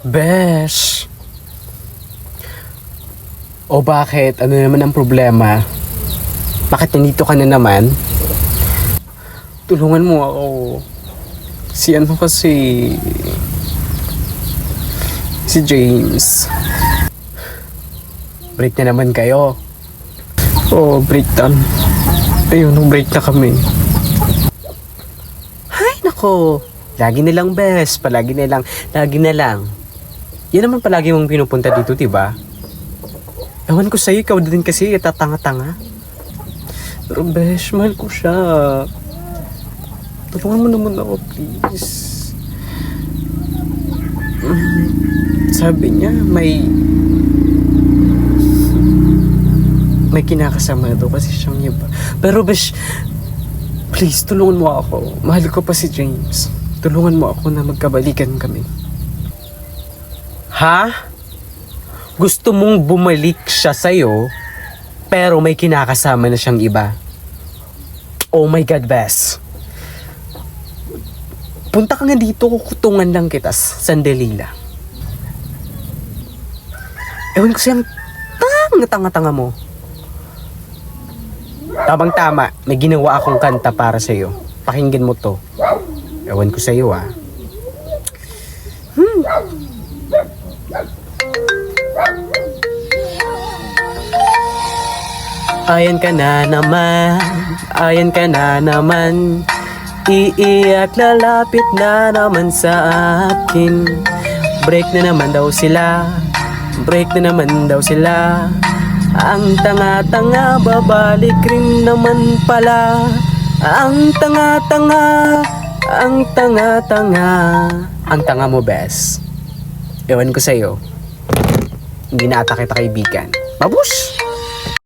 Besh! O bakit? Ano naman ang problema? Bakit nandito ka na naman? Tulungan mo ako. Si ano kasi... Si James. Break na naman kayo. Oo, break time. Ayun, break na kami. Ay, nako. Lagi na lang, bes. Palagi na lang. Lagi na lang. Yan naman palagi mong pinupunta dito, diba? Ewan ko sa'yo, ikaw din kasi tatanga-tanga. Pero besh, mahal ko siya. Tulungan mo naman ako, please. Sabi niya, may kinakasama daw kasi siyang iba. Pero besh, please, tulungan mo ako. Mahal ko pa si James. Tulungan mo ako na magkabalikan kami. Ha? Gusto mong bumalik siya sa'yo, pero may kinakasama na siyang iba. Oh my God, Bes. Punta ka nga dito, kukutungan lang kita. Sandali lang. Ewan ko siyang tanga-tanga mo. Tamang-tama, may ginawa akong kanta para sa'yo. Pakinggan mo to. Ewan ko sa'yo, ah. Ayan ka na naman, iiyak lalapit na naman sa akin. Break na naman daw sila, ang tanga-tanga, babalik rin naman pala. Ang tanga mo, bes. Ewan ko sa'yo, hindi na ata kita kaibigan. Babush!